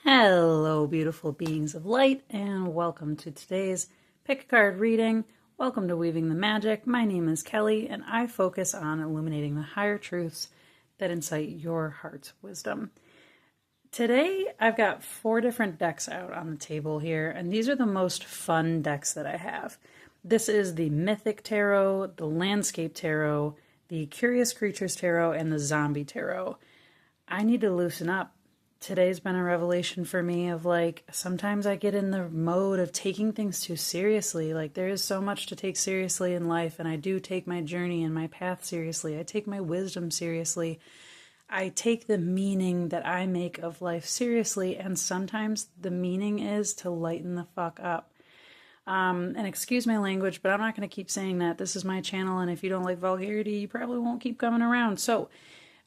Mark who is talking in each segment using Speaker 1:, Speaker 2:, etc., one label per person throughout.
Speaker 1: Hello, beautiful beings of light, and welcome to today's pick a card reading. Welcome to Weaving the Magic. My name is Kelly, and I focus on illuminating the higher truths that incite your heart's wisdom. Today, I've got 4 different decks out on the table here, and these are the most fun decks that I have. This is the Mythic Tarot, the Landscape Tarot, the Curious Creatures Tarot, and the Zombie Tarot. I need to loosen up. Today's been a revelation for me of sometimes I get in the mode of taking things too seriously. There is so much to take seriously in life, and I do take my journey and my path seriously. I take my wisdom seriously. I take the meaning that I make of life seriously, and sometimes the meaning is to lighten the fuck up. And excuse my language, but I'm not going to keep saying that. This is my channel, and if you don't like vulgarity, you probably won't keep coming around. So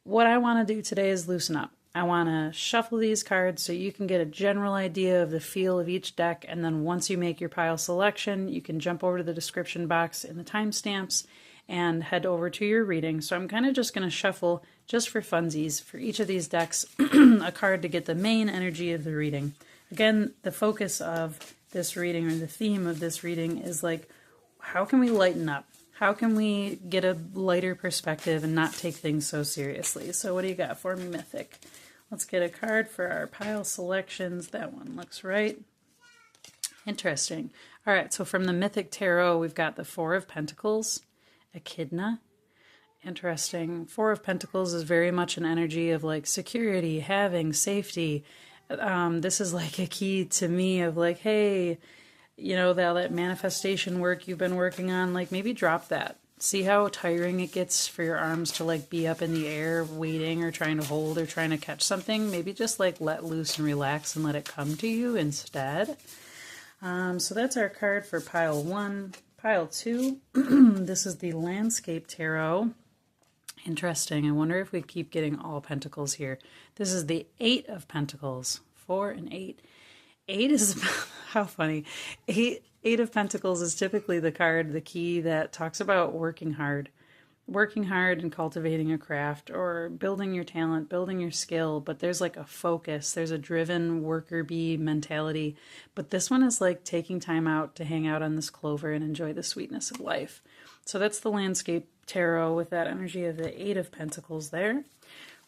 Speaker 1: what I want to do today is loosen up. I want to shuffle these cards so you can get a general idea of the feel of each deck, and then once you make your pile selection, you can jump over to the description box in the timestamps and head over to your reading. So I'm kind of just going to shuffle, just for funsies, for each of these decks, a card to get the main energy of the reading. Again, the focus of this reading, or the theme of this reading, is how can we lighten up? How can we get a lighter perspective and not take things so seriously? So what do you got for me, Mythic? Let's get a card for our pile selections. That one looks right. Interesting. All right, so from the Mythic Tarot, we've got the 4 of Pentacles, Echidna. Interesting. 4 of Pentacles is very much an energy of security, having, safety. This is a key to me of hey, that manifestation work you've been working on, maybe drop that. See how tiring it gets for your arms to be up in the air waiting or trying to hold or trying to catch something. Maybe just let loose and relax and let it come to you instead. So that's our card for pile 1. Pile 2, this is the Landscape Tarot. Interesting. I wonder if we keep getting all pentacles here. This is the 8 of Pentacles. 4 and 8. 8 is, how funny. 8 of Pentacles is typically the card, the key that talks about working hard. Working hard and cultivating a craft, or building your talent, building your skill, but there's a focus. There's a driven worker bee mentality. But this one is taking time out to hang out on this clover and enjoy the sweetness of life. So that's the Landscape Tarot with that energy of the 8 of Pentacles there.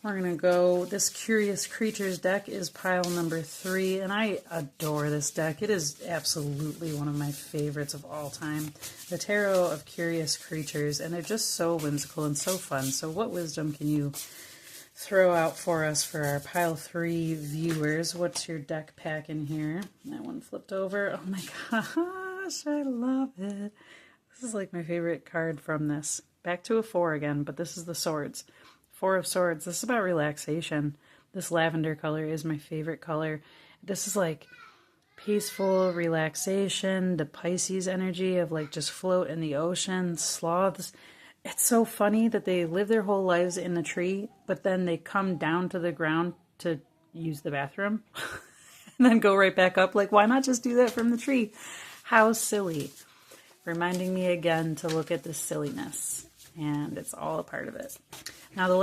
Speaker 1: We're going to go, this Curious Creatures deck is pile number 3, and I adore this deck. It is absolutely one of my favorites of all time. The Tarot of Curious Creatures, and they're just so whimsical and so fun. So what wisdom can you throw out for us for our pile 3 viewers? What's your deck pack in here? That one flipped over. Oh my gosh, I love it. This is my favorite card from this. Back to a 4 again, but this is the Swords. 4 of Swords. This is about relaxation. This lavender color is my favorite color. This is peaceful relaxation, the Pisces energy of just float in the ocean, sloths. It's so funny that they live their whole lives in the tree, but then they come down to the ground to use the bathroom and then go right back up. Why not just do that from the tree? How silly. Reminding me again to look at the silliness, and it's all a part of it. Now the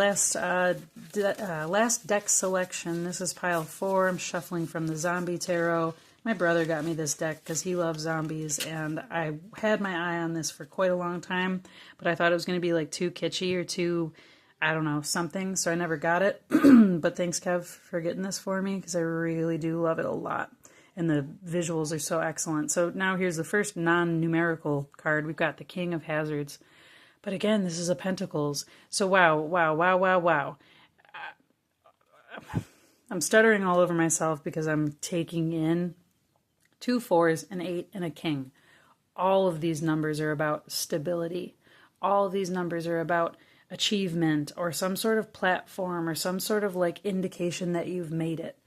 Speaker 1: last deck selection, this is pile 4. I'm shuffling from the Zombie Tarot. My brother got me this deck because he loves zombies, and I had my eye on this for quite a long time, but I thought it was going to be too kitschy or too, I don't know, something, so I never got it. But thanks, Kev, for getting this for me, because I really do love it a lot. And the visuals are so excellent. So now here's the first non-numerical card. We've got the King of Hazards. But again, this is a Pentacles. So wow. I'm stuttering all over myself because I'm taking in 2 4s, an 8, and a King. All of these numbers are about stability. All of these numbers are about achievement or some sort of platform or some sort of indication that you've made it.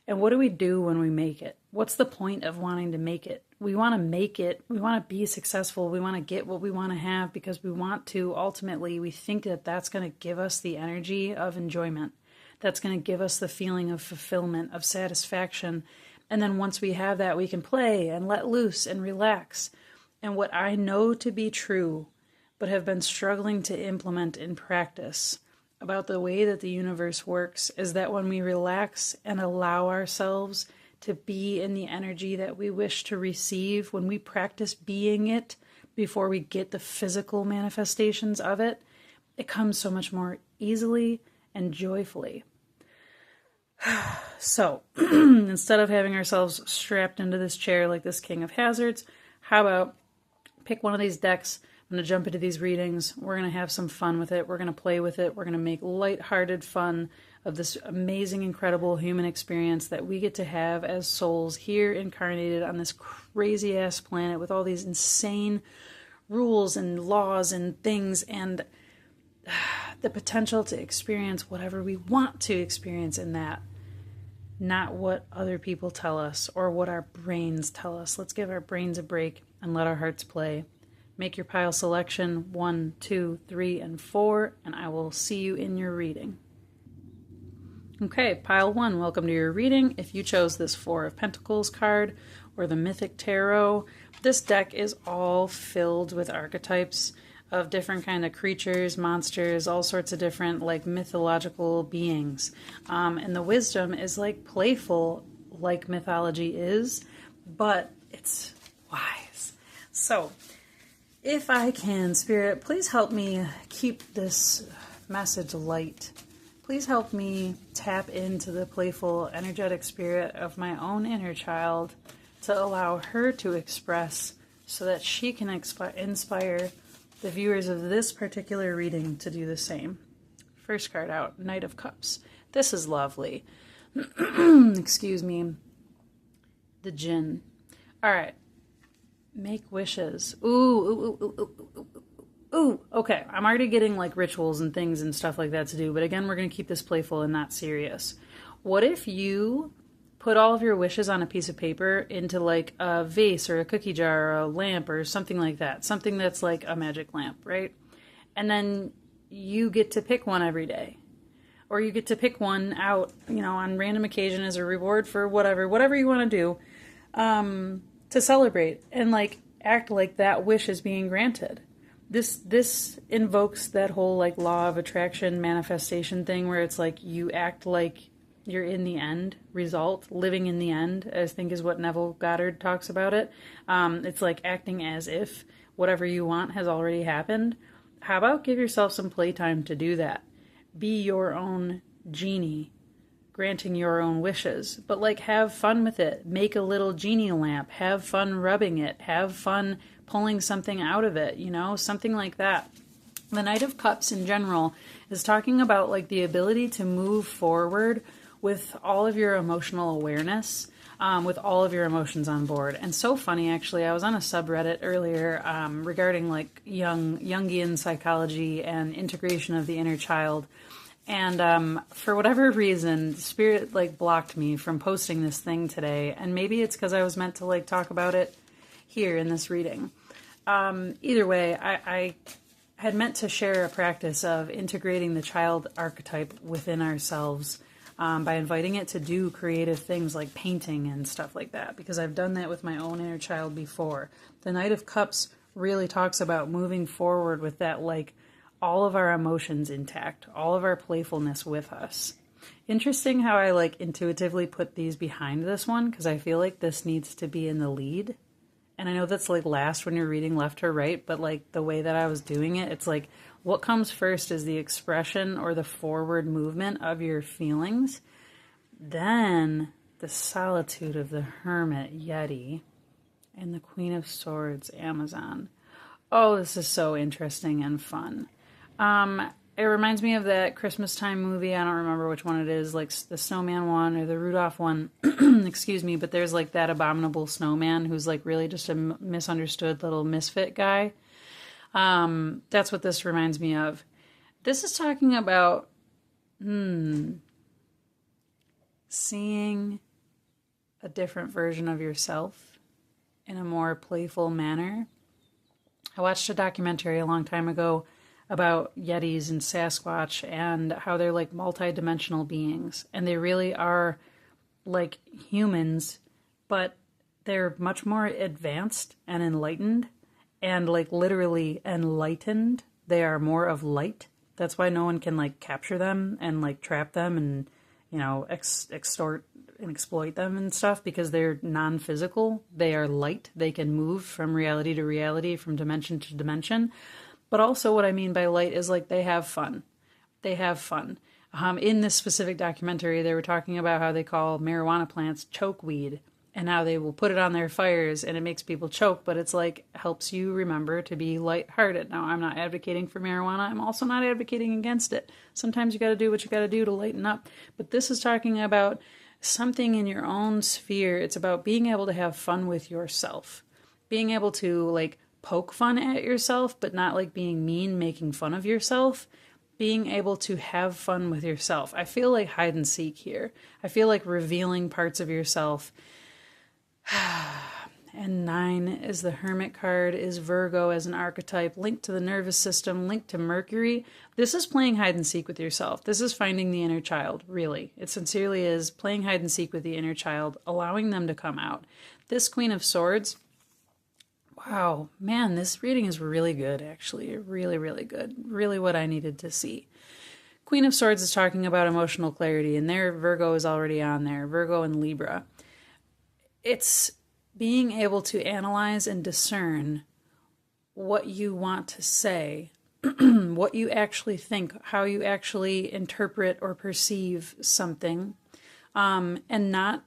Speaker 1: And what do we do when we make it? What's the point of wanting to make it? We want to make it. We want to be successful. We want to get what we want to have because we want to, ultimately, we think that that's going to give us the energy of enjoyment. That's going to give us the feeling of fulfillment, of satisfaction. And then once we have that, we can play and let loose and relax. And what I know to be true, but have been struggling to implement in practice, about the way that the universe works is that when we relax and allow ourselves to be in the energy that we wish to receive, when we practice being it before we get the physical manifestations of it, it comes so much more easily and joyfully. So, instead of having ourselves strapped into this chair like this King of Hazards, how about pick one of these decks? I'm going to jump into these readings. We're going to have some fun with it. We're going to play with it. We're going to make lighthearted fun of this amazing, incredible human experience that we get to have as souls here incarnated on this crazy-ass planet with all these insane rules and laws and things and the potential to experience whatever we want to experience in that. Not what other people tell us or what our brains tell us. Let's give our brains a break and let our hearts play. Make your pile selection 1, 2, 3, and 4, and I will see you in your reading. Okay, pile 1, welcome to your reading. If you chose this 4 of Pentacles card or the Mythic Tarot, this deck is all filled with archetypes of different kind of creatures, monsters, all sorts of different like mythological beings. And the wisdom is like playful, like mythology is, but it's wise. So, if I can, Spirit, please help me keep this message light. Please help me tap into the playful, energetic spirit of my own inner child to allow her to express so that she can inspire the viewers of this particular reading to do the same. First card out, Knight of Cups. This is lovely. Excuse me. The Djinn. All right. Make wishes. Ooh. Okay, I'm already getting like rituals and things and stuff like that to do, but again, we're going to keep this playful and not serious. What if you put all of your wishes on a piece of paper into like a vase or a cookie jar or a lamp or something like that. Something that's like a magic lamp, right? And then you get to pick one every day. Or you get to pick one out, on random occasion as a reward for whatever you want to do to celebrate and like act like that wish is being granted. This invokes that whole like law of attraction manifestation thing where it's like you act like you're in the end result, living in the end, I think is what Neville Goddard talks about it. It's like acting as if whatever you want has already happened. How about give yourself some playtime to do that? Be your own genie, granting your own wishes, but like have fun with it. Make a little genie lamp, have fun rubbing it, have fun pulling something out of it, something like that. The Knight of Cups in general is talking about like the ability to move forward with all of your emotional awareness, with all of your emotions on board. And so funny, actually, I was on a subreddit earlier regarding like Jungian psychology and integration of the inner child. And for whatever reason, Spirit like blocked me from posting this thing today. And maybe it's because I was meant to like talk about it here in this reading. Either way, I had meant to share a practice of integrating the child archetype within ourselves by inviting it to do creative things like painting and stuff like that, because I've done that with my own inner child before. The Knight of Cups really talks about moving forward with that, like all of our emotions intact, all of our playfulness with us. Interesting how I like intuitively put these behind this one, because I feel like this needs to be in the lead. And I know that's like last when you're reading left or right, but like the way that I was doing it, it's like what comes first is the expression or the forward movement of your feelings. Then the solitude of the Hermit, Yeti, and the Queen of Swords, Amazon. Oh, this is so interesting and fun. It reminds me of that Christmas time movie. I don't remember which one it is, like the Snowman one or the Rudolph one. Excuse me, but there's like that abominable snowman who's like really just a misunderstood little misfit guy. That's what this reminds me of. This is talking about seeing a different version of yourself in a more playful manner. I watched a documentary a long time ago about Yetis and Sasquatch and how they're like multi-dimensional beings, and they really are like humans, but they're much more advanced and enlightened, and like literally enlightened. They are more of light That's why no one can like capture them and like trap them and, extort and exploit them and stuff, because they're non-physical. They are light. They can move from reality to reality, from dimension to dimension. But also what I mean by light is like they have fun. They have fun. In this specific documentary, they were talking about how they call marijuana plants chokeweed, and how they will put it on their fires and it makes people choke, but it's like helps you remember to be lighthearted. Now, I'm not advocating for marijuana. I'm also not advocating against it. Sometimes you got to do what you got to do to lighten up. But this is talking about something in your own sphere. It's about being able to have fun with yourself, being able to like poke fun at yourself, but not like being mean, making fun of yourself. Being able to have fun with yourself. I feel like hide and seek here. I feel like revealing parts of yourself. And 9 is the Hermit card, is Virgo as an archetype, linked to the nervous system, linked to Mercury. This is playing hide and seek with yourself. This is finding the inner child, really. It sincerely is playing hide and seek with the inner child, allowing them to come out. This Queen of Swords, wow, man, this reading is really good, actually. Really, really good. Really what I needed to see. Queen of Swords is talking about emotional clarity, and there Virgo is already on there, Virgo and Libra. It's being able to analyze and discern what you want to say, what you actually think, how you actually interpret or perceive something, and not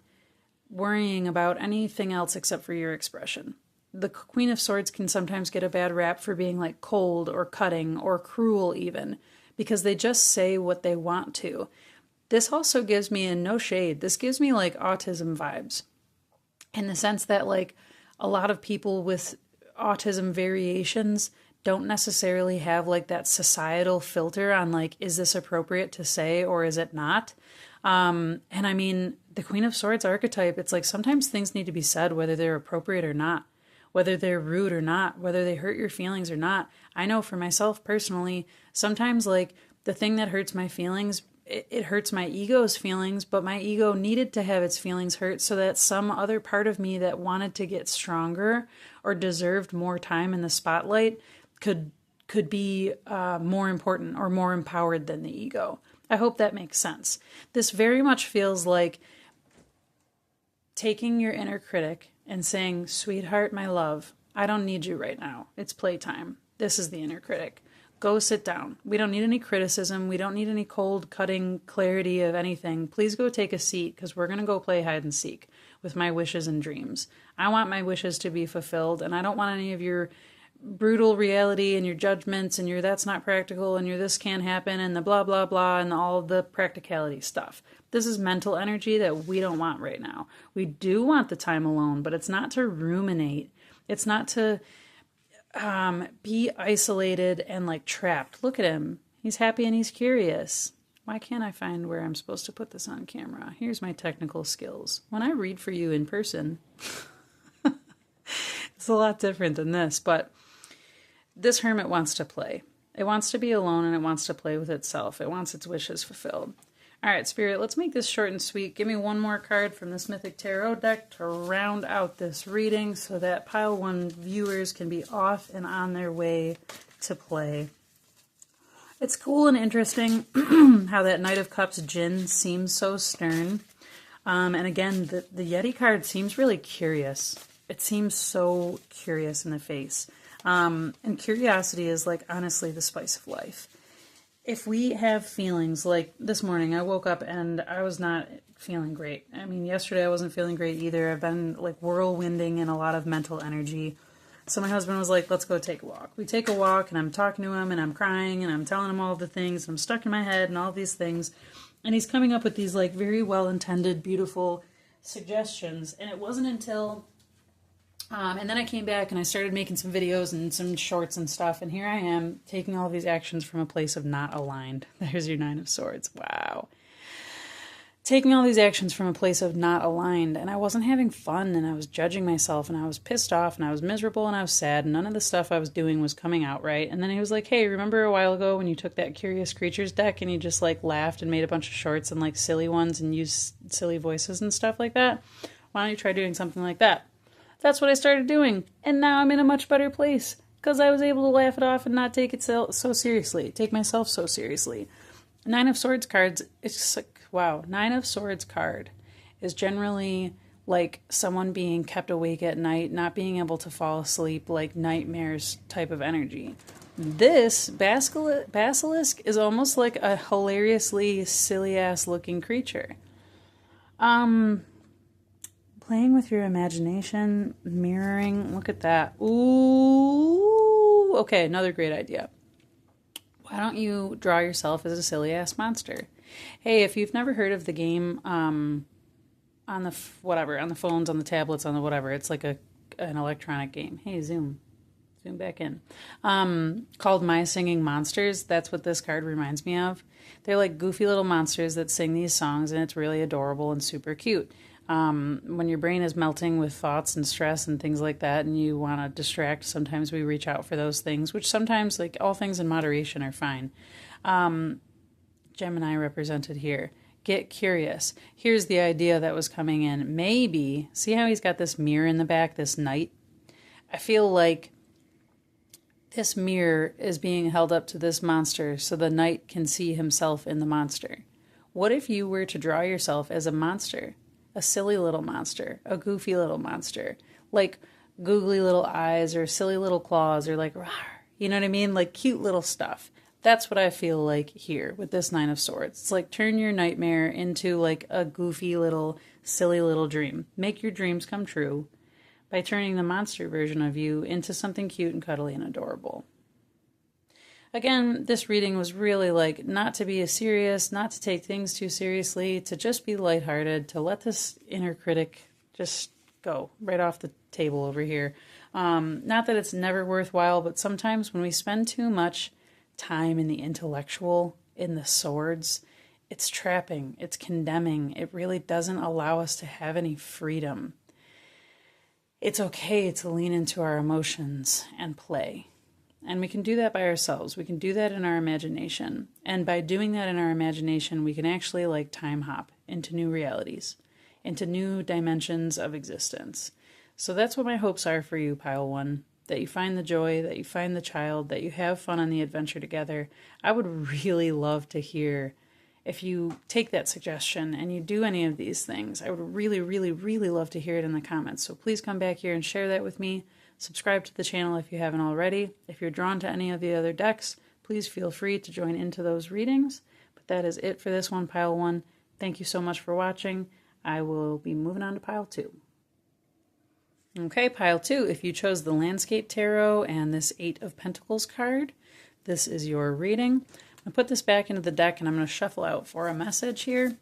Speaker 1: worrying about anything else except for your expression. The Queen of Swords can sometimes get a bad rap for being like cold or cutting or cruel even, because they just say what they want to. This also gives me, and no shade, this gives me like autism vibes. In the sense that like a lot of people with autism variations don't necessarily have like that societal filter on like, is this appropriate to say or is it not? And I mean, the Queen of Swords archetype, it's like sometimes things need to be said whether they're appropriate or not, whether they're rude or not, whether they hurt your feelings or not. I know for myself personally, sometimes like the thing that hurts my feelings, it hurts my ego's feelings, but my ego needed to have its feelings hurt so that some other part of me that wanted to get stronger or deserved more time in the spotlight could be more important or more empowered than the ego. I hope that makes sense. This very much feels like taking your inner critic and saying, sweetheart, my love, I don't need you right now. It's playtime. This is the inner critic. Go sit down. We don't need any criticism. We don't need any cold cutting clarity of anything. Please go take a seat because we're going to go play hide and seek with my wishes and dreams. I want my wishes to be fulfilled, and I don't want any of your brutal reality and your judgments and your that's not practical and your this can't happen and the blah, blah, blah and all the practicality stuff. This is mental energy that we don't want right now. We do want the time alone, but it's not to ruminate. It's not to be isolated and like trapped. Look at him. He's happy and he's curious. Why can't I find where I'm supposed to put this on camera? Here's my technical skills. When I read for you in person, it's a lot different than this, but this hermit wants to play. It wants to be alone and it wants to play with itself. It wants its wishes fulfilled. All right, Spirit, let's make this short and sweet. Give me one more card from this Mythic Tarot deck to round out this reading so that Pile 1 viewers can be off and on their way to play. It's cool and interesting how that Knight of Cups Jinn seems so stern. And again, the Yeti card seems really curious. It seems so curious in the face. And curiosity is like, honestly, the spice of life. If we have feelings, like this morning, I woke up and I was not feeling great. I mean, yesterday I wasn't feeling great either. I've been like whirlwinding in a lot of mental energy. So my husband was like, let's go take a walk. We take a walk and I'm talking to him and I'm crying and I'm telling him all the things. And I'm stuck in my head and all these things. And he's coming up with these like very well-intended, beautiful suggestions. And it wasn't until... and then I came back and I started making some videos and some shorts and stuff. And here I am taking all of these actions from a place of not aligned. There's your 9 of Swords. Wow. Taking all these actions from a place of not aligned. And I wasn't having fun and I was judging myself and I was pissed off and I was miserable and I was sad. And none of the stuff I was doing was coming out right. And then he was like, hey, remember a while ago when you took that Curious Creatures deck and you just like laughed and made a bunch of shorts and like silly ones and used silly voices and stuff like that? Why don't you try doing something like that? That's what I started doing, and now I'm in a much better place. because I was able to laugh it off and not take it so seriously, take myself so seriously. Nine of Swords cards, it's just like, wow, Nine of Swords card is generally like someone being kept awake at night, not being able to fall asleep, like nightmares type of energy. This basilisk is almost like a hilariously silly-ass looking creature. Playing with your imagination, mirroring, look at that. Ooh, okay, another great idea. Why don't you draw yourself as a silly-ass monster? Hey, if you've never heard of the game, on the on the phones, on the tablets, on the whatever, it's like an electronic game. Hey, zoom back in. Called My Singing Monsters. That's what this card reminds me of. They're like goofy little monsters that sing these songs, and it's really adorable and super cute. When your brain is melting with thoughts and stress and things like that, and you want to distract, sometimes we reach out for those things, which sometimes, like, all things in moderation are fine. Gemini represented here. Get curious. Here's the idea that was coming in. Maybe, see how he's got this mirror in the back, this knight? I feel like this mirror is being held up to this monster so the knight can see himself in the monster. What if you were to draw yourself as a monster? A silly little monster, a goofy little monster, like googly little eyes or silly little claws or like, rawr, you know what I mean? Like cute little stuff. That's what I feel like here with this Nine of Swords. It's like turn your nightmare into like a goofy little, silly little dream. Make your dreams come true by turning the monster version of you into something cute and cuddly and adorable. Again, this reading was really like not to be serious, not to take things too seriously, to just be lighthearted, to let this inner critic just go right off the table over here. Not that it's never worthwhile, but sometimes when we spend too much time in the intellectual, in the swords, it's trapping, it's condemning. It really doesn't allow us to have any freedom. It's okay to lean into our emotions and play. And we can do that by ourselves. We can do that in our imagination. And by doing that in our imagination, we can actually like time hop into new realities, into new dimensions of existence. So that's what my hopes are for you, Pile 1. That you find the joy, that you find the child, that you have fun on the adventure together. I would really love to hear if you take that suggestion and you do any of these things. I would really, really, really love to hear it in the comments. So please come back here and share that with me. Subscribe to the channel if you haven't already. If you're drawn to any of the other decks, please feel free to join into those readings. But that is it for this one, Pile 1. Thank you so much for watching. I will be moving on to Pile 2. Okay, Pile 2, if you chose the Landscape Tarot and this Eight of Pentacles card, this is your reading. I'm going to put this back into the deck and I'm going to shuffle out for a message here.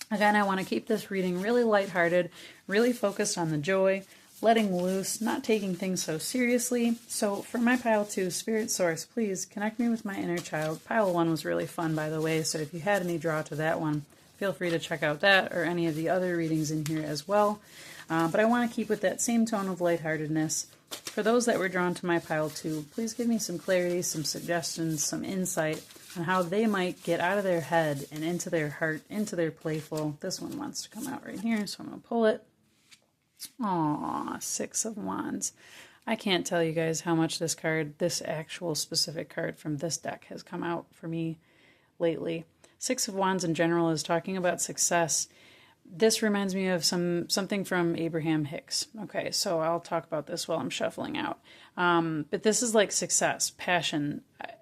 Speaker 1: Again, I want to keep this reading really lighthearted, really focused on the joy, letting loose, not taking things so seriously. So for my Pile 2, Spirit Source, please connect me with my inner child. Pile 1 was really fun, by the way, so if you had any draw to that one, feel free to check out that or any of the other readings in here as well. But I want to keep with that same tone of lightheartedness. For those that were drawn to my Pile 2, please give me some clarity, some suggestions, some insight on how they might get out of their head and into their heart, into their playful. This one wants to come out right here, so I'm going to pull it. Aw, Six of Wands. I can't tell you guys how much this card, this actual specific card from this deck has come out for me lately. Six of Wands in general is talking about success. This reminds me of something from Abraham Hicks. Okay, so I'll talk about this while I'm shuffling out. But this is like success, passion.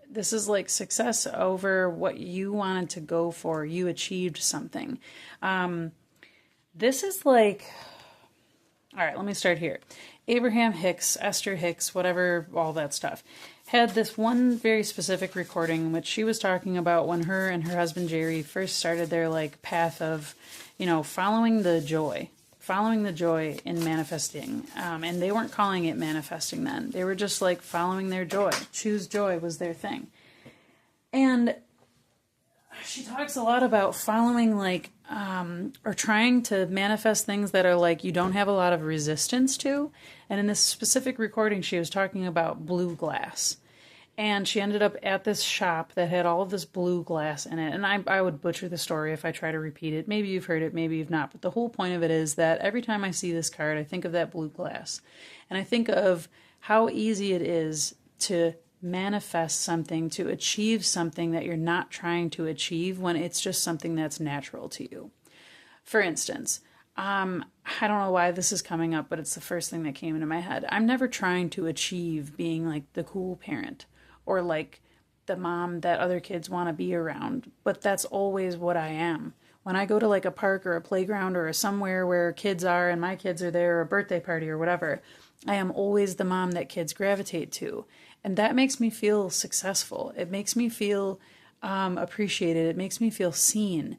Speaker 1: This is like success over what you wanted to go for. You achieved something. This is like... All right, let me start here. Abraham Hicks, Esther Hicks, whatever, all that stuff, had this one very specific recording in which she was talking about when her and her husband Jerry first started their like path of, you know, following the joy in manifesting. And they weren't calling it manifesting then. They were just like following their joy. Choose joy was their thing. And she talks a lot about following like, or trying to manifest things that are like you don't have a lot of resistance to. And in this specific recording, she was talking about blue glass. And she ended up at this shop that had all of this blue glass in it. And I would butcher the story if I try to repeat it. Maybe you've heard it, maybe you've not. But the whole point of it is that every time I see this card, I think of that blue glass. And I think of how easy it is to manifest something, to achieve something that you're not trying to achieve when it's just something that's natural to you. For instance, I don't know why this is coming up, but it's the first thing that came into my head. I'm never trying to achieve being like the cool parent or like the mom that other kids want to be around, but that's always what I am. When I go to like a park or a playground or somewhere where kids are and my kids are there, or a birthday party or whatever, I am always the mom that kids gravitate to. And that makes me feel successful. It makes me feel appreciated. It makes me feel seen.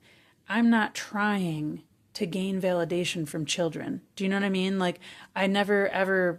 Speaker 1: I'm not trying to gain validation from children. Do you know what I mean? Like, I never ever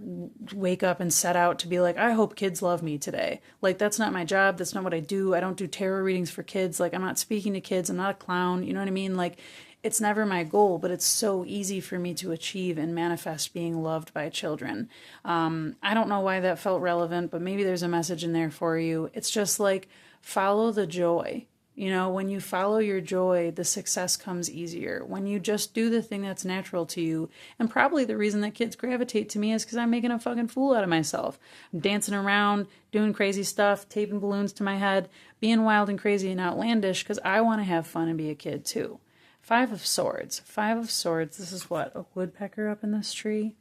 Speaker 1: wake up and set out to be like, I hope kids love me today. Like, that's not my job. That's not what I do. I don't do tarot readings for kids. Like, I'm not speaking to kids. I'm not a clown. You know what I mean? Like, it's never my goal, but it's so easy for me to achieve and manifest being loved by children. I don't know why that felt relevant, but maybe there's a message in there for you. It's just like, follow the joy. You know, when you follow your joy, the success comes easier. When you just do the thing that's natural to you, and probably the reason that kids gravitate to me is because I'm making a fucking fool out of myself. I'm dancing around, doing crazy stuff, taping balloons to my head, being wild and crazy and outlandish because I want to have fun and be a kid too. Five of Swords. Five of Swords. This is what? A woodpecker up in this tree?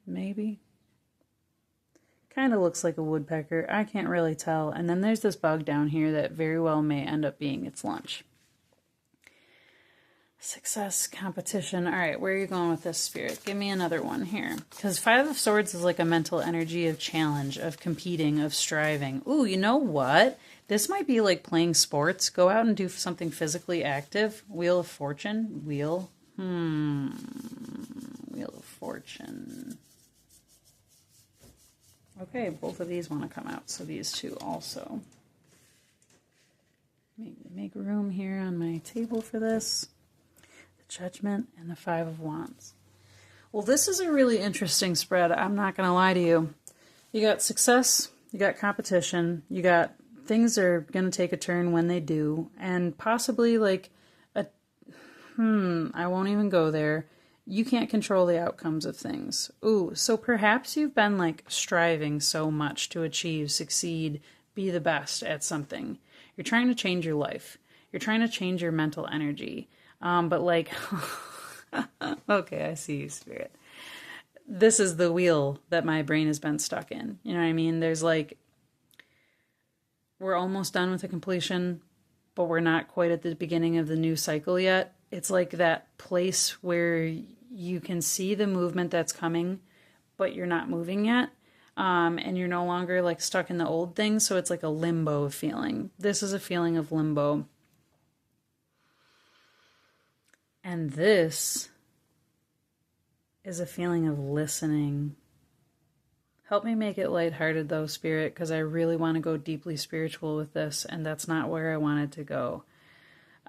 Speaker 1: Maybe? Kind of looks like a woodpecker. I can't really tell. And then there's this bug down here that very well may end up being its lunch. Success, competition. All right, where are you going with this, Spirit? Give me another one here. Because Five of Swords is like a mental energy of challenge, of competing, of striving. Ooh, you know what? This might be like playing sports. Go out and do something physically active. Wheel of Fortune. Wheel of Fortune. Okay, both of these want to come out, so these two also. Make room here on my table for this. The Judgment and the Five of Wands. Well, this is a really interesting spread. I'm not going to lie to you. You got success, you got competition, you got things are going to take a turn when they do, and possibly like I won't even go there. You can't control the outcomes of things. Ooh, so perhaps you've been like striving so much to achieve, succeed, be the best at something. You're trying to change your life. You're trying to change your mental energy. But like, okay, I see you, Spirit. This is the wheel that my brain has been stuck in. You know what I mean? There's like, we're almost done with the completion, but we're not quite at the beginning of the new cycle yet. It's like that place where you can see the movement that's coming, but you're not moving yet. And you're no longer like stuck in the old thing. So it's like a limbo feeling. This is a feeling of limbo. And this is a feeling of listening. Help me make it lighthearted though, Spirit, because I really want to go deeply spiritual with this, and that's not where I wanted to go.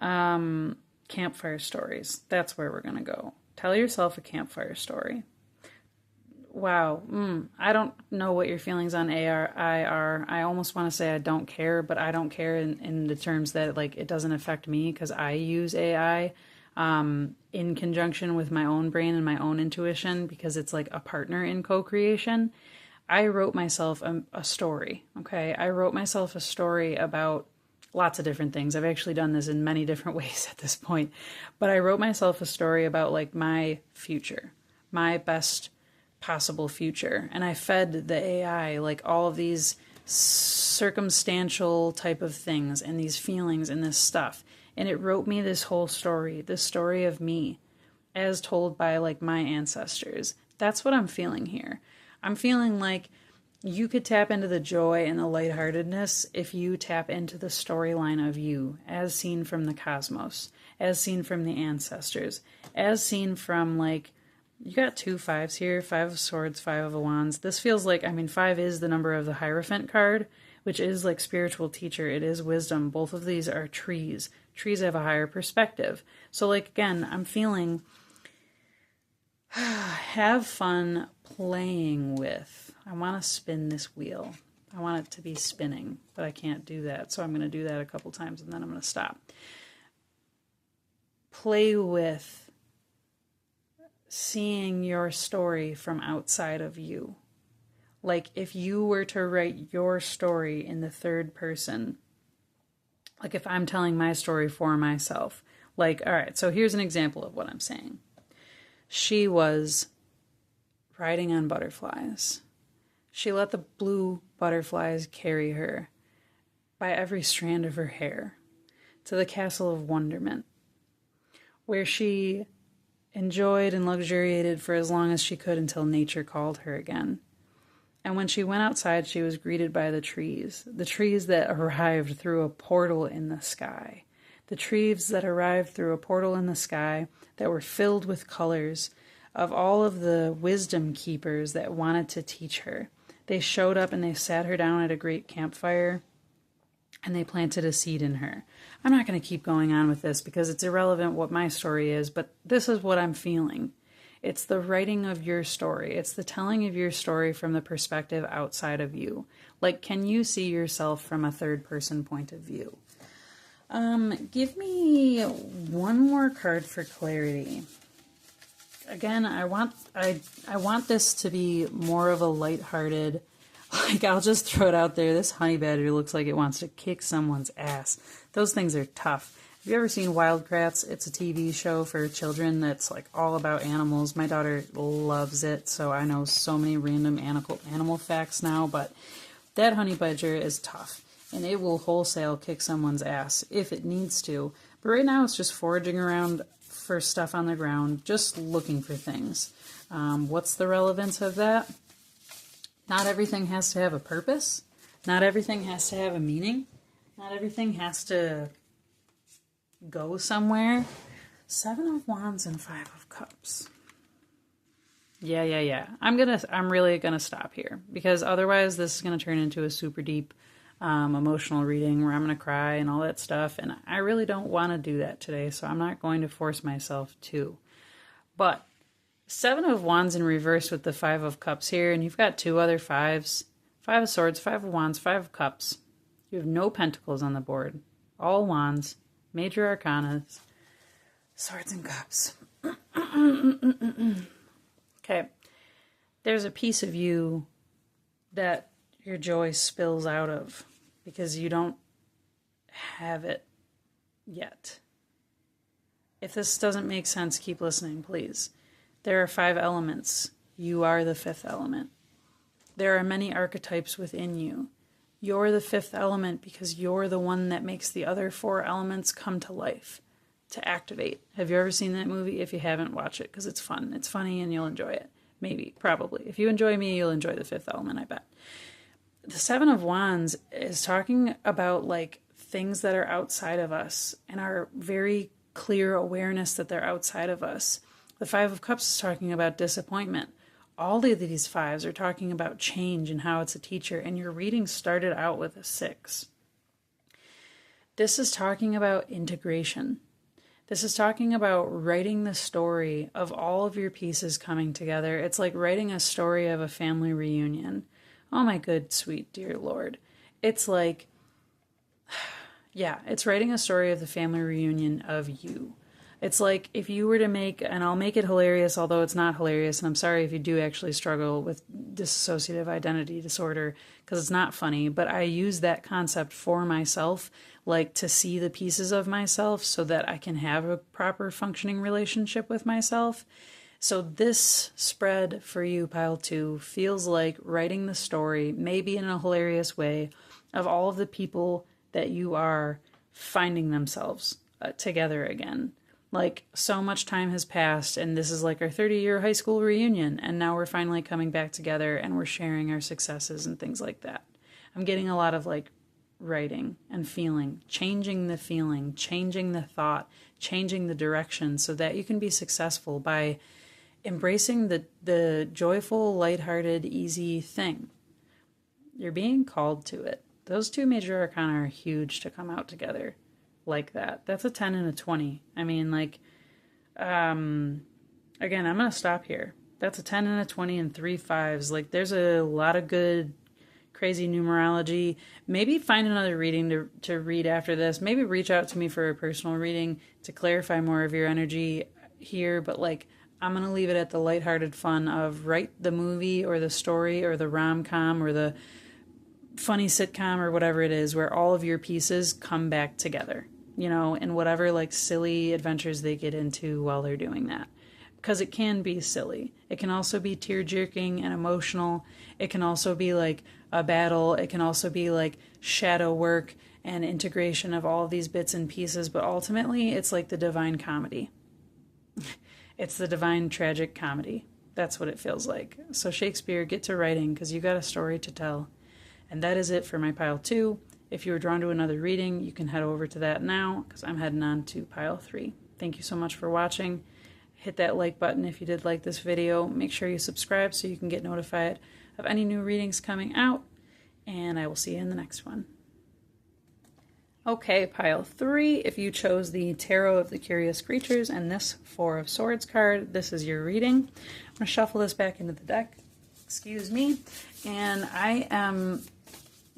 Speaker 1: Campfire stories. That's where we're going to go. Tell yourself a campfire story. Wow. I don't know what your feelings on AI are. I almost want to say I don't care, but I don't care in the terms that like it doesn't affect me because I use AI in conjunction with my own brain and my own intuition because it's like a partner in co-creation. I wrote myself a story, okay? I wrote myself a story about lots of different things. I've actually done this in many different ways at this point. But I wrote myself a story about like my future, my best possible future. And I fed the AI like all of these circumstantial type of things and these feelings and this stuff. And it wrote me this whole story, this story of me as told by like my ancestors. That's what I'm feeling here. I'm feeling like you could tap into the joy and the lightheartedness if you tap into the storyline of you as seen from the cosmos, as seen from the ancestors, as seen from like, you got 2 5s here, 5 of Swords, 5 of Wands. This feels like, 5 is the number of the Hierophant card, which is like spiritual teacher. It is wisdom. Both of these are trees. Trees have a higher perspective. So like, again, I'm feeling have fun playing with. I want to spin this wheel. I want it to be spinning, but I can't do that. So I'm going to do that a couple times and then I'm going to stop. Play with seeing your story from outside of you. Like if you were to write your story in the third person, like if I'm telling my story for myself, like, all right, so here's an example of what I'm saying. She was riding on butterflies. She let the blue butterflies carry her by every strand of her hair to the castle of wonderment, where she enjoyed and luxuriated for as long as she could until nature called her again. And when she went outside, she was greeted by the trees that arrived through a portal in the sky. The trees that arrived through a portal in the sky that were filled with colors of all of the wisdom keepers that wanted to teach her. They showed up and they sat her down at a great campfire and they planted a seed in her. I'm not going to keep going on with this because it's irrelevant what my story is, but this is what I'm feeling. It's the writing of your story. It's the telling of your story from the perspective outside of you. Like, can you see yourself from a third person point of view? Give me one more card for clarity. Again, I want this to be more of a lighthearted, like, I'll just throw it out there. This honey badger looks like it wants to kick someone's ass. Those things are tough. Have you ever seen Wildcrafts? It's a TV show for children that's like all about animals. My daughter loves it, so I know so many random animal facts now, but that honey badger is tough, and it will wholesale kick someone's ass if it needs to. But right now it's just foraging around for stuff on the ground, just looking for things. What's the relevance of that? Not everything has to have a purpose. Not everything has to have a meaning. Not everything has to go somewhere. 7 of Wands and 5 of Cups. Yeah. I'm really gonna stop here because otherwise this is gonna turn into a super deep emotional reading where I'm gonna cry and all that stuff, and I really don't want to do that today, so I'm not going to force myself to. But 7 of Wands in reverse with the 5 of Cups here, and you've got 2 other 5s. 5 of Swords, 5 of Wands, 5 of Cups. You have no Pentacles on the board. All Wands, Major Arcanas, Swords and Cups. Okay. There's a piece of you that your joy spills out of because you don't have it yet. If this doesn't make sense, keep listening, please. There are 5 elements. You are the 5th element. There are many archetypes within you. You're the 5th element because you're the one that makes the other 4 elements come to life, to activate. Have you ever seen that movie? If you haven't, watch it because it's fun. It's funny and you'll enjoy it. Maybe, probably. If you enjoy me, you'll enjoy the 5th element, I bet. The 7 of Wands is talking about like things that are outside of us and our very clear awareness that they're outside of us. The 5 of Cups is talking about disappointment. All of these 5s are talking about change and how it's a teacher, and your reading started out with a 6. This is talking about integration. This is talking about writing the story of all of your pieces coming together. It's like writing a story of a family reunion. Oh my good, sweet, dear Lord. It's like, yeah, it's writing a story of the family reunion of you. It's like if you were to make, and I'll make it hilarious, although it's not hilarious, and I'm sorry if you do actually struggle with dissociative identity disorder, because it's not funny, but I use that concept for myself, like to see the pieces of myself so that I can have a proper functioning relationship with myself. So this spread for you, Pile 2, feels like writing the story, maybe in a hilarious way, of all of the people that you are finding themselves together again. Like, so much time has passed, and this is like our 30-year high school reunion, and now we're finally coming back together, and we're sharing our successes and things like that. I'm getting a lot of, like, writing and feeling, changing the thought, changing the direction so that you can be successful by embracing the joyful, lighthearted, easy thing. You're being called to it. Those 2 major arcana are huge to come out together like that. That's a 10 and a 20. I mean, like, again, I'm going to stop here. That's a 10 and a 20 and 3 5s. Like, there's a lot of good, crazy numerology. Maybe find another reading to read after this. Maybe reach out to me for a personal reading to clarify more of your energy here. But, like, I'm going to leave it at the lighthearted fun of write the movie or the story or the rom-com or the funny sitcom or whatever it is where all of your pieces come back together, you know, and whatever like silly adventures they get into while they're doing that. Because it can be silly. It can also be tear-jerking and emotional. It can also be like a battle. It can also be like shadow work and integration of all of these bits and pieces. But ultimately, it's like the divine comedy. It's the divine tragic comedy. That's what it feels like. So Shakespeare, get to writing because you got a story to tell. And that is it for my pile 2. If you were drawn to another reading, you can head over to that now because I'm heading on to pile 3. Thank you so much for watching. Hit that like button if you did like this video. Make sure you subscribe so you can get notified of any new readings coming out. And I will see you in the next one. Okay, pile 3. If you chose the Tarot of the Curious Creatures and this Four of Swords card, this is your reading. I'm going to shuffle this back into the deck. Excuse me. And I am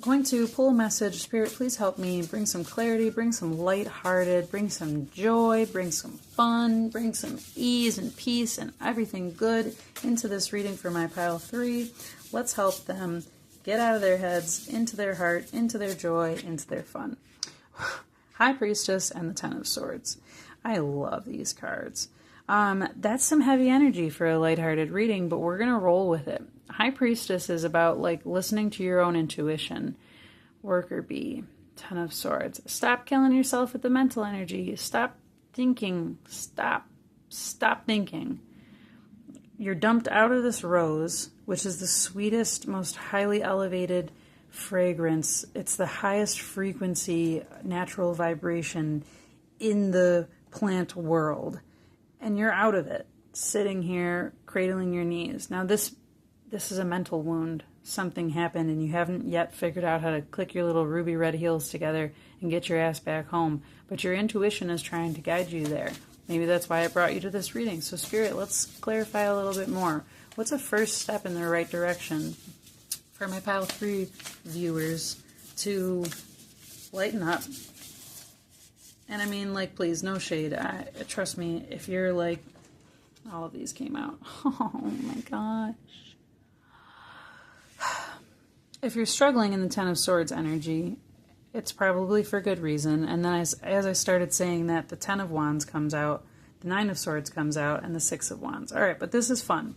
Speaker 1: going to pull a message. Spirit, please help me bring some clarity, bring some lighthearted, bring some joy, bring some fun, bring some ease and peace and everything good into this reading for my pile 3. Let's help them get out of their heads, into their heart, into their joy, into their fun. High Priestess and the Ten of Swords. I love these cards. That's some heavy energy for a lighthearted reading, but we're going to roll with it. High Priestess is about like listening to your own intuition. Worker bee, Ten of Swords. Stop killing yourself with the mental energy. Stop thinking. Stop thinking. You're dumped out of this rose, which is the sweetest, most highly elevated fragrance. It's the highest frequency natural vibration in the plant world. And you're out of it, sitting here, cradling your knees. Now this is a mental wound. Something happened and you haven't yet figured out how to click your little ruby red heels together and get your ass back home. But your intuition is trying to guide you there. Maybe that's why it brought you to this reading. So Spirit, let's clarify a little bit more. What's a first step in the right direction for my pile 3 viewers to lighten up? And I mean, like, please, no shade. Trust me, if you're like, all of these came out. Oh my gosh. If you're struggling in the Ten of Swords energy, it's probably for good reason. And then as I started saying that, the Ten of Wands comes out, the Nine of Swords comes out, and the Six of Wands. All right, but this is fun.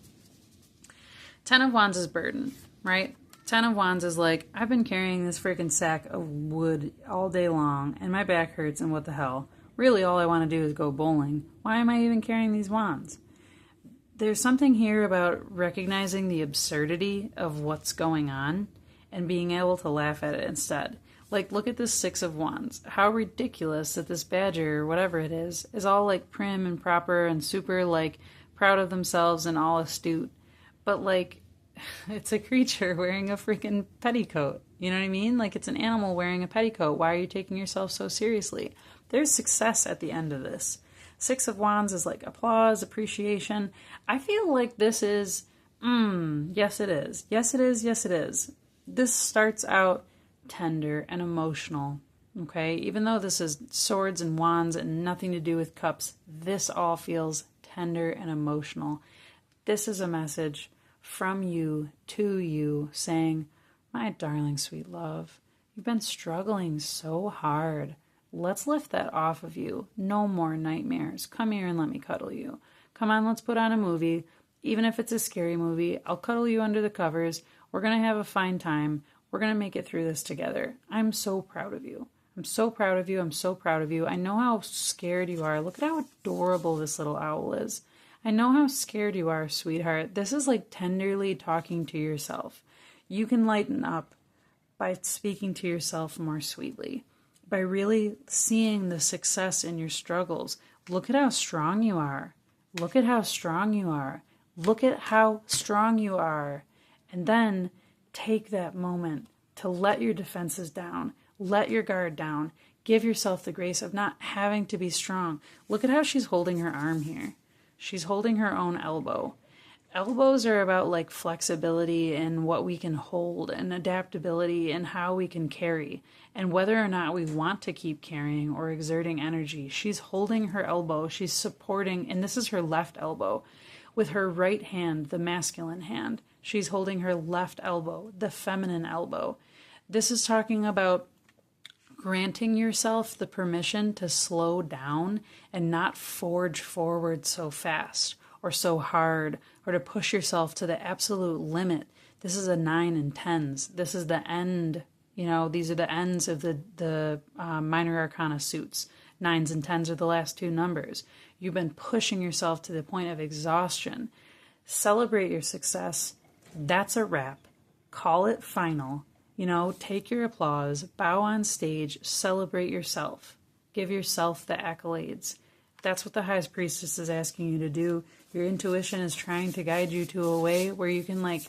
Speaker 1: Ten of Wands is burden, right? Ten of Wands is like, I've been carrying this freaking sack of wood all day long, and my back hurts, and what the hell? Really, all I want to do is go bowling. Why am I even carrying these wands? There's something here about recognizing the absurdity of what's going on and being able to laugh at it instead. Like, look at this Six of Wands. How ridiculous that this badger, or whatever it is all like prim and proper and super like proud of themselves and all astute. But like, it's a creature wearing a freaking petticoat. You know what I mean? Like, it's an animal wearing a petticoat. Why are you taking yourself so seriously? There's success at the end of this. Six of Wands is like applause, appreciation. I feel like this is, yes it is. Yes it is, yes it is. This starts out tender and emotional, okay? Even though this is swords and wands and nothing to do with cups, this all feels tender and emotional. This is a message from you to you saying, my darling sweet love, you've been struggling so hard. Let's lift that off of you. No more nightmares. Come here and let me cuddle you. Come on, let's put on a movie. Even if it's a scary movie, I'll cuddle you under the covers. We're going to have a fine time. We're going to make it through this together. I'm so proud of you. I'm so proud of you. I'm so proud of you. I know how scared you are. Look at how adorable this little owl is. I know how scared you are, sweetheart. This is like tenderly talking to yourself. You can lighten up by speaking to yourself more sweetly, by really seeing the success in your struggles. Look at how strong you are. Look at how strong you are. Look at how strong you are. And then take that moment to let your defenses down, let your guard down, give yourself the grace of not having to be strong. Look at how she's holding her arm here. She's holding her own elbow. Elbows are about like flexibility and what we can hold and adaptability and how we can carry and whether or not we want to keep carrying or exerting energy. She's holding her elbow. She's supporting, and this is her left elbow. With her right hand, the masculine hand, she's holding her left elbow, the feminine elbow. This is talking about granting yourself the permission to slow down and not forge forward so fast or so hard, or to push yourself to the absolute limit. This is a 9 and 10s. This is the end. These are the ends of the minor arcana suits. 9s and 10s are the last two numbers. You've been pushing yourself to the point of exhaustion. Celebrate your success. That's a wrap. Call it final. Take your applause, bow on stage, celebrate yourself. Give yourself the accolades. That's what the High Priestess is asking you to do. Your intuition is trying to guide you to a way where you can,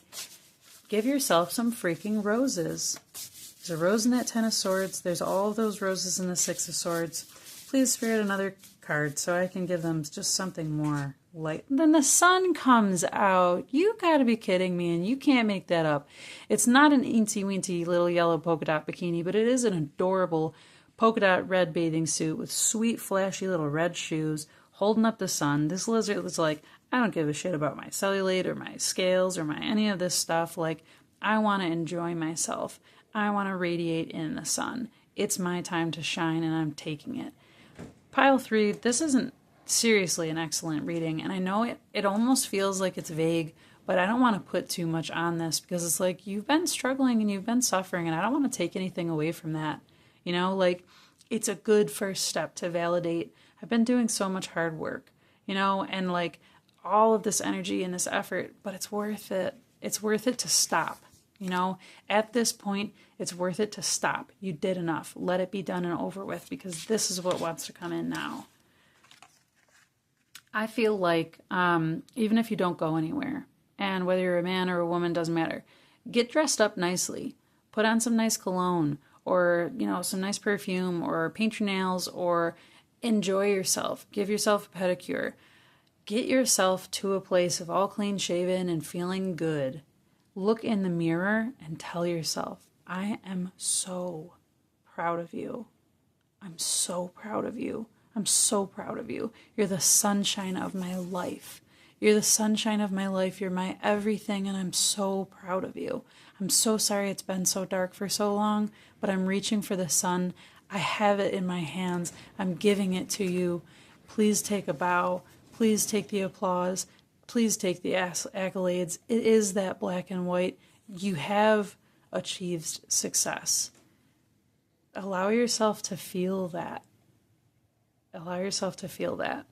Speaker 1: give yourself some freaking roses. There's a rose in that 10 of Swords. There's all of those roses in the 6 of Swords. Please Spirit another card so I can give them just something more light. Then the sun comes out. You gotta be kidding me, and you can't make that up. It's not an eensy-weensy little yellow polka dot bikini, but it is an adorable polka dot red bathing suit with sweet, flashy little red shoes, holding up the sun. This lizard was like, I don't give a shit about my cellulite or my scales or my any of this stuff. I want to enjoy myself. I want to radiate in the sun. It's my time to shine, and I'm taking it. Pile 3, this isn't seriously an excellent reading, and I know it almost feels like it's vague, but I don't want to put too much on this because it's you've been struggling and you've been suffering, and I don't want to take anything away from that. It's a good first step to validate. I've been doing so much hard work, and all of this energy and this effort, but it's worth it. It's worth it to stop. At this point, it's worth it to stop. You did enough. Let it be done and over with, because this is what wants to come in now. I feel like even if you don't go anywhere, and whether you're a man or a woman, doesn't matter, get dressed up nicely. Put on some nice cologne, or some nice perfume, or paint your nails, or enjoy yourself. Give yourself a pedicure. Get yourself to a place of all clean shaven and feeling good. Look in the mirror and tell yourself, I am so proud of you. I'm so proud of you. I'm so proud of you. You're the sunshine of my life. You're the sunshine of my life. You're my everything, and I'm so proud of you. I'm so sorry it's been so dark for so long, but I'm reaching for the sun. I have it in my hands. I'm giving it to you. Please take a bow. Please take the applause. Please take the accolades. It is that black and white. You have achieved success. Allow yourself to feel that. Allow yourself to feel that.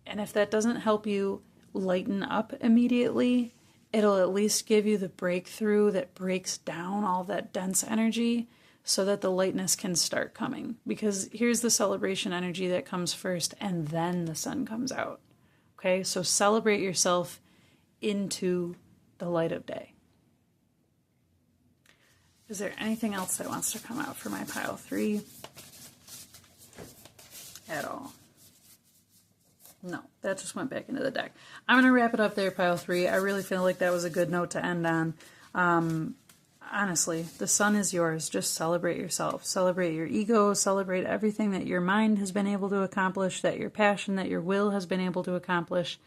Speaker 1: And if that doesn't help you lighten up immediately, it'll at least give you the breakthrough that breaks down all that dense energy so that the lightness can start coming. Because here's the celebration energy that comes first, and then the sun comes out. Okay, so celebrate yourself into the light of day. Is there anything else that wants to come out for my pile 3? At all? No, that just went back into the deck. I'm going to wrap it up there, pile 3. I really feel like that was a good note to end on. Honestly, the sun is yours. Just celebrate yourself. Celebrate your ego. Celebrate everything that your mind has been able to accomplish, that your passion, that your will has been able to accomplish.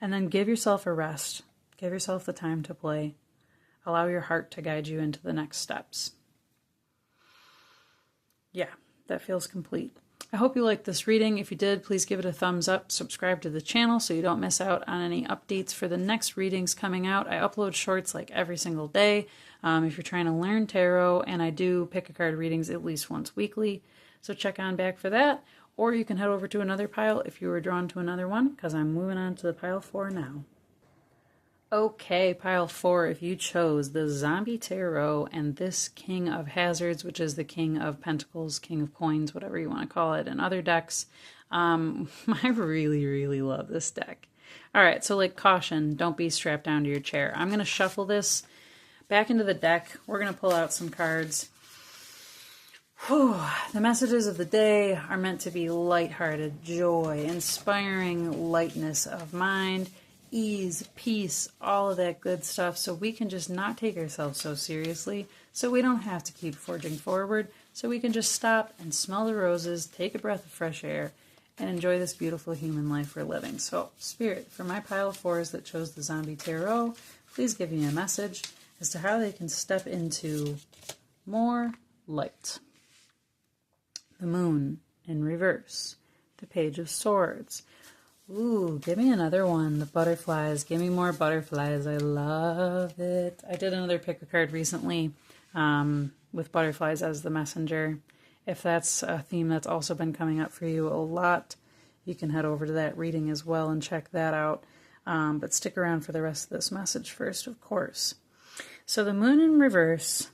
Speaker 1: And then give yourself a rest. Give yourself the time to play. Allow your heart to guide you into the next steps. Yeah, that feels complete. I hope you liked this reading. If you did, please give it a thumbs up. Subscribe to the channel so you don't miss out on any updates for the next readings coming out. I upload shorts every single day. If you're trying to learn tarot, and I do pick a card readings at least once weekly. So check on back for that. Or you can head over to another pile if you were drawn to another one, because I'm moving on to the pile 4 now. Okay, pile 4, if you chose the Zombie Tarot and this King of Hazards, which is the King of Pentacles, King of Coins, whatever you want to call it, and other decks, I really, really love this deck. All right, so caution, don't be strapped down to your chair. I'm going to shuffle this back into the deck. We're going to pull out some cards. Whew. The messages of the day are meant to be lighthearted, joy, inspiring lightness of mind, ease, peace, all of that good stuff, so we can just not take ourselves so seriously, so we don't have to keep forging forward, so we can just stop and smell the roses, take a breath of fresh air, and enjoy this beautiful human life we're living. So, Spirit, for my pile of 4s that chose the Zombie Tarot, please give me a message as to how they can step into more light. The Moon in reverse. The Page of Swords. Ooh, give me another one. The butterflies. Give me more butterflies. I love it. I did another pick a card recently with butterflies as the messenger. If that's a theme that's also been coming up for you a lot, you can head over to that reading as well and check that out. But stick around for the rest of this message first, of course. So the Moon in reverse,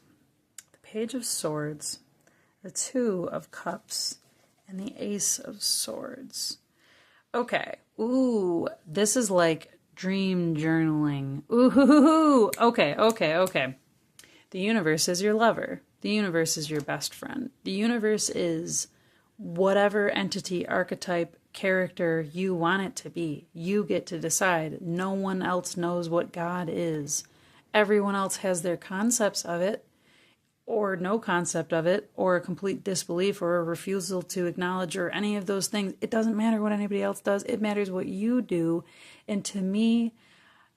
Speaker 1: the Page of Swords, the Two of Cups, and the Ace of Swords. Okay. Ooh, this is like dream journaling. Ooh, okay. The universe is your lover. The universe is your best friend. The universe is whatever entity, archetype, character you want it to be. You get to decide. No one else knows what God is. Everyone else has their concepts of it, or no concept of it, or a complete disbelief, or a refusal to acknowledge, or any of those things. It doesn't matter what anybody else does. It matters what you do. And to me,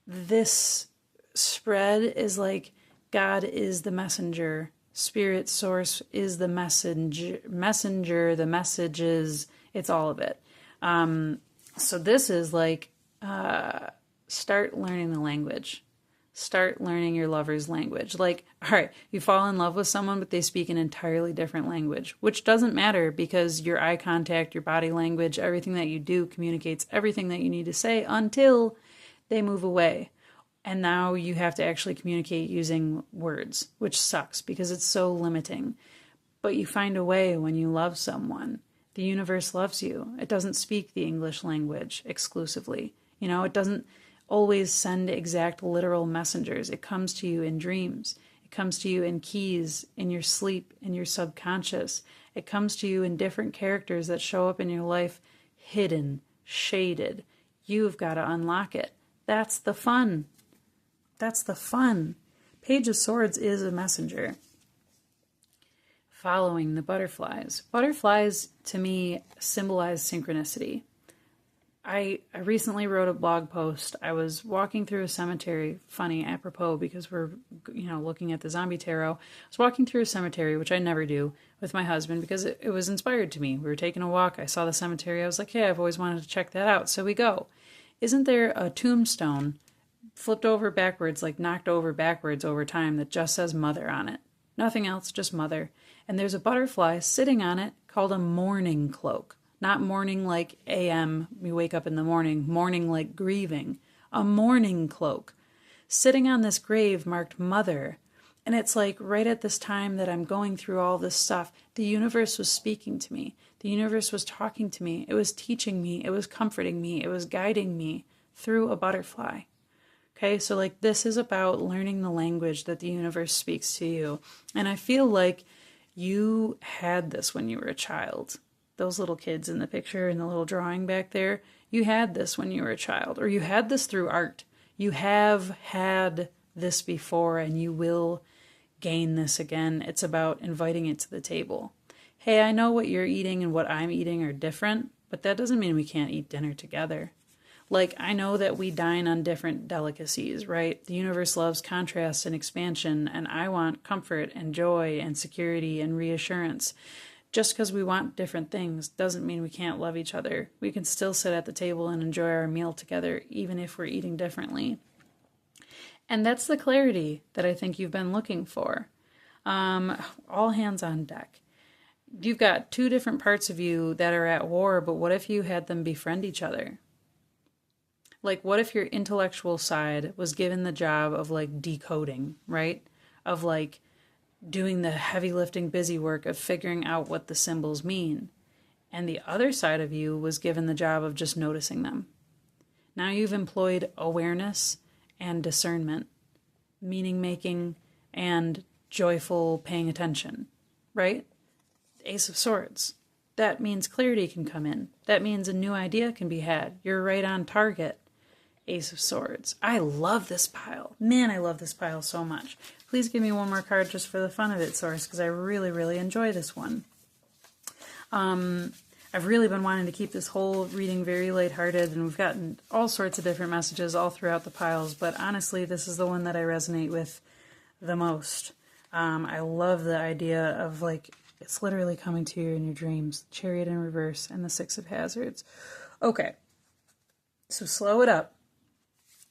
Speaker 1: this spread is like God is the messenger. Spirit source is the messenger, the messages, it's all of it. So this is like, start learning the language. Start learning your lover's language. Like, all right, you fall in love with someone, but they speak an entirely different language, which doesn't matter because your eye contact, your body language, everything that you do communicates everything that you need to say until they move away. And now you have to actually communicate using words, which sucks because it's so limiting. But you find a way when you love someone. The universe loves you. It doesn't speak the English language exclusively. You know, it doesn't always send exact literal messengers. It comes to you in dreams. It comes to you in keys, in your sleep, in your subconscious. It comes to you in different characters that show up in your life, hidden, shaded. You've got to unlock it. That's the fun. That's the fun. Page of Swords is a messenger. Following the butterflies. Butterflies, to me, symbolize synchronicity. I recently wrote a blog post. I was walking through a cemetery, funny, apropos, because we're, looking at the Zombie Tarot. I was walking through a cemetery, which I never do, with my husband, because it was inspired to me. We were taking a walk. I saw the cemetery. I was like, hey, I've always wanted to check that out. So we go. Isn't there a tombstone flipped over backwards, like knocked over backwards over time, that just says mother on it? Nothing else, just mother. And there's a butterfly sitting on it called a mourning cloak. Not mourning like AM, we wake up in the morning, mourning like grieving. A mourning cloak. Sitting on this grave marked mother. And it's like right at this time that I'm going through all this stuff, the universe was speaking to me. The universe was talking to me. It was teaching me. It was comforting me. It was guiding me through a butterfly. Okay, so like this is about learning the language that the universe speaks to you. And I feel like you had this when you were a child. Those little kids in the picture in the little drawing back there, you had this when you were a child, or you had this through art. You have had this before and you will gain this again. It's about inviting it to the table. Hey, I know what you're eating and what I'm eating are different, but that doesn't mean we can't eat dinner together. Like, I know that we dine on different delicacies, right? The universe loves contrast and expansion, and I want comfort and joy and security and reassurance. Just because we want different things doesn't mean we can't love each other. We can still sit at the table and enjoy our meal together, even if we're eating differently. And that's the clarity that I think you've been looking for. All hands on deck. You've got two different parts of you that are at war, but what if you had them befriend each other? Like, what if your intellectual side was given the job of, like, decoding, right? Of, like, doing the heavy lifting, busy work of figuring out what the symbols mean. And the other side of you was given the job of just noticing them. Now you've employed awareness and discernment, meaning making and joyful paying attention, right? Ace of Swords. That means clarity can come in. That means a new idea can be had. You're right on target. Ace of Swords. I love this pile. Man, I love this pile so much. Please give me one more card just for the fun of it, Source, because I really, really enjoy this one. I've really been wanting to keep this whole reading very lighthearted, and we've gotten all sorts of different messages all throughout the piles, but honestly, this is the one that I resonate with the most. I love the idea of, like, it's literally coming to you in your dreams. Chariot in reverse and the Six of Hazards. Okay, so slow it up.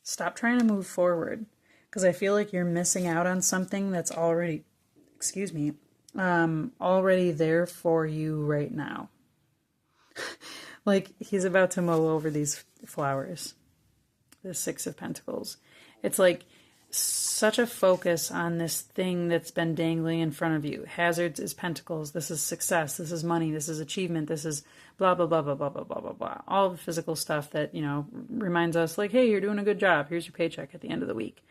Speaker 1: Stop trying to move forward, because I feel like you're missing out on something that's already, already there for you right now. Like, he's about to mow over these flowers. The Six of Pentacles. It's like such a focus on this thing that's been dangling in front of you. Hazards is pentacles. This is success. This is money. This is achievement. This is blah, blah, blah, blah, blah, blah, blah, blah, blah. All the physical stuff that, you know, reminds us, like, hey, you're doing a good job. Here's your paycheck at the end of the week.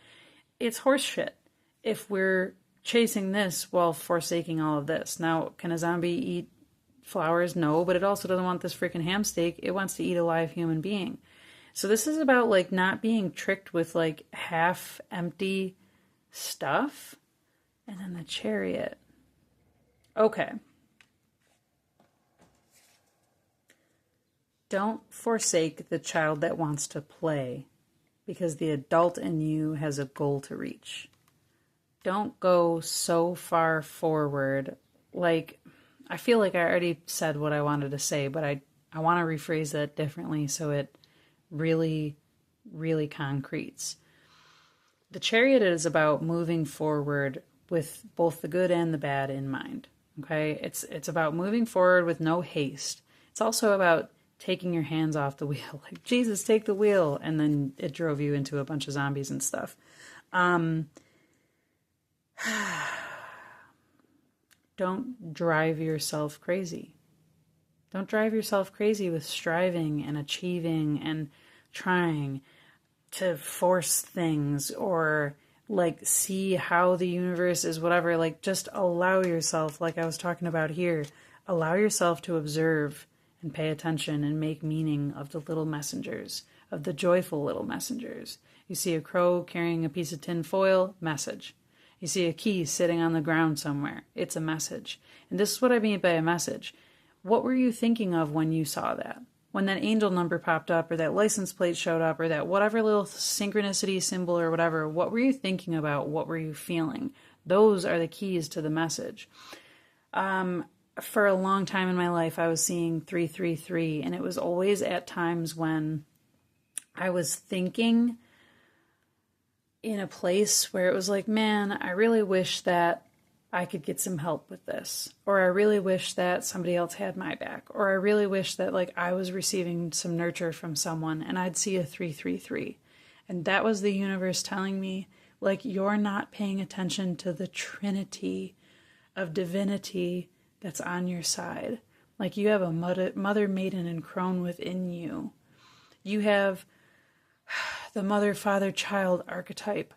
Speaker 1: It's horse shit if we're chasing this while forsaking all of this. Now, can a zombie eat flowers? No, but it also doesn't want this freaking ham steak. It wants to eat a live human being. So this is about, like, not being tricked with, like, half empty stuff. And then the Chariot. Okay. Don't forsake the child that wants to play, because the adult in you has a goal to reach. Don't go so far forward. Like, I feel like I already said what I wanted to say, but I want to rephrase that differently so it really, really concretes. The Chariot is about moving forward with both the good and the bad in mind. Okay? It's about moving forward with no haste. It's also about taking your hands off the wheel. Like, Jesus, take the wheel. And then it drove you into a bunch of zombies and stuff. Don't drive yourself crazy. Don't drive yourself crazy with striving and achieving and trying to force things or, like, see how the universe is whatever. Like, just allow yourself, like I was talking about here, allow yourself to observe and pay attention and make meaning of the little messengers, of the joyful little messengers. You see a crow carrying a piece of tin foil, message. You see a key sitting on the ground somewhere, it's a message. And this is what I mean by a message. What were you thinking of when you saw that? When that angel number popped up, or that license plate showed up, or that whatever little synchronicity symbol or whatever, what were you thinking about? What were you feeling? Those are the keys to the message. For a long time in my life, I was seeing 333, and it was always at times when I was thinking in a place where it was like, man, I really wish that I could get some help with this, or I really wish that somebody else had my back, or I really wish that, like, I was receiving some nurture from someone, and I'd see a 333. And that was the universe telling me, like, you're not paying attention to the trinity of divinity that's on your side. Like, you have a mother, maiden, and crone within you. You have the mother, father, child archetype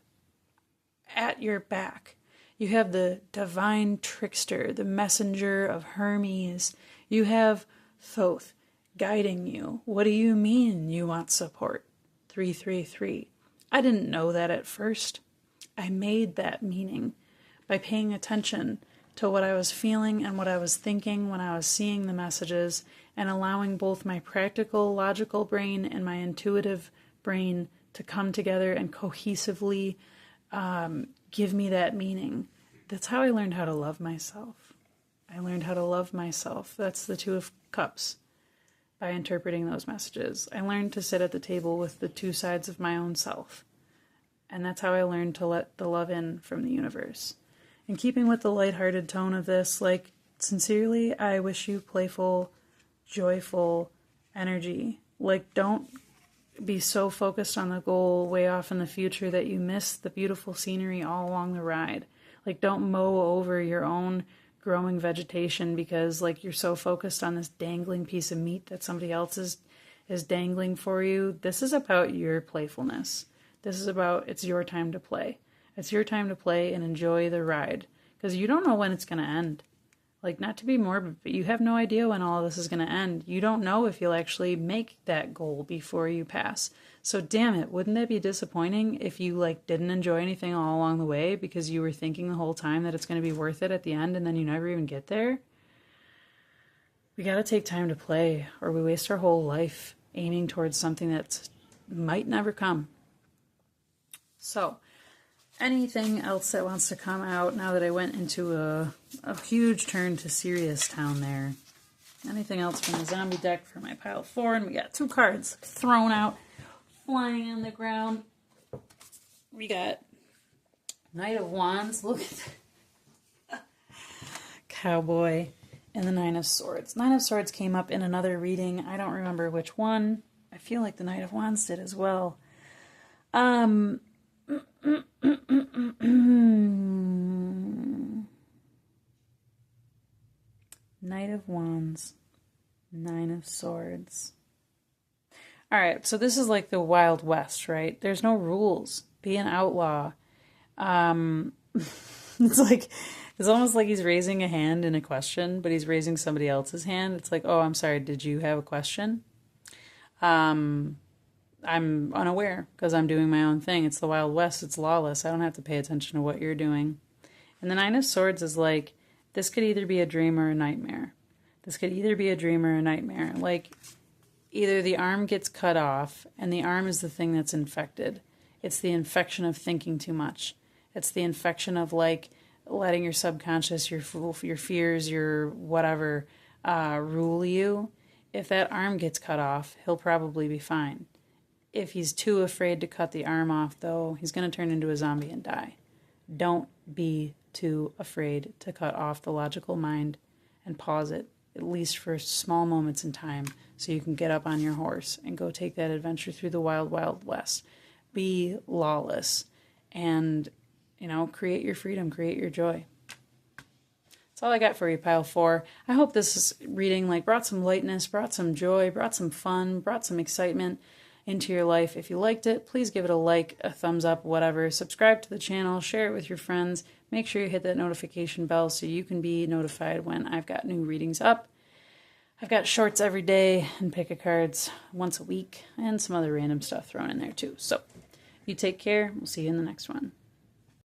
Speaker 1: at your back. You have the divine trickster, the messenger of Hermes. You have Thoth guiding you. What do you mean you want support? 333. I didn't know that at first. I made that meaning by paying attention to what I was feeling and what I was thinking when I was seeing the messages, and allowing both my practical, logical brain and my intuitive brain to come together and cohesively give me that meaning. That's how I learned how to love myself. I learned how to love myself. That's the Two of Cups. By interpreting those messages, I learned to sit at the table with the two sides of my own self. And that's how I learned to let the love in from the universe. In keeping with the lighthearted tone of this, like, sincerely, I wish you playful, joyful energy. Like, don't be so focused on the goal way off in the future that you miss the beautiful scenery all along the ride. Like, don't mow over your own growing vegetation because, like, you're so focused on this dangling piece of meat that somebody else is dangling for you. This is about your playfulness. This is about, it's your time to play. It's your time to play and enjoy the ride, because you don't know when it's going to end. Like, not to be morbid, but you have no idea when all of this is going to end. You don't know if you'll actually make that goal before you pass. So damn it, wouldn't that be disappointing if you, like, didn't enjoy anything all along the way because you were thinking the whole time that it's going to be worth it at the end and then you never even get there? we got to take time to play, or we waste our whole life aiming towards something that might never come. So, anything else that wants to come out now that I went into a huge turn to serious town there? Anything else from the zombie deck for my pile 4? And we got 2 cards thrown out, flying on the ground. We got Knight of Wands. Look at that. Cowboy. And the Nine of Swords. Nine of Swords came up in another reading. I don't remember which one. I feel like the Knight of Wands did as well. Knight of Wands. Nine of Swords. Alright, so this is like the Wild West, right? There's no rules. Be an outlaw. It's almost like he's raising a hand in a question, but he's raising somebody else's hand. It's like, oh, I'm sorry, did you have a question? I'm unaware because I'm doing my own thing. It's the Wild West. It's lawless. I don't have to pay attention to what you're doing. And the Nine of Swords is like, this could either be a dream or a nightmare. This could either be a dream or a nightmare. Like, either the arm gets cut off, and the arm is the thing that's infected. It's the infection of thinking too much. It's the infection of, like, letting your subconscious, your fears, your whatever, rule you. If that arm gets cut off, he'll probably be fine. If he's too afraid to cut the arm off, though, he's going to turn into a zombie and die. Don't be too afraid to cut off the logical mind and pause it, at least for small moments in time, so you can get up on your horse and go take that adventure through the wild, wild west. Be lawless and, create your freedom, create your joy. That's all I got for you, pile 4. I hope this reading brought some lightness, brought some joy, brought some fun, brought some excitement into your life. If you liked it, please give it a like, a thumbs up, whatever. Subscribe to the channel, share it with your friends. Make sure you hit that notification bell so you can be notified when I've got new readings up. I've got shorts every day and pick-a-cards once a week and some other random stuff thrown in there too. So you take care. We'll see you in the next one.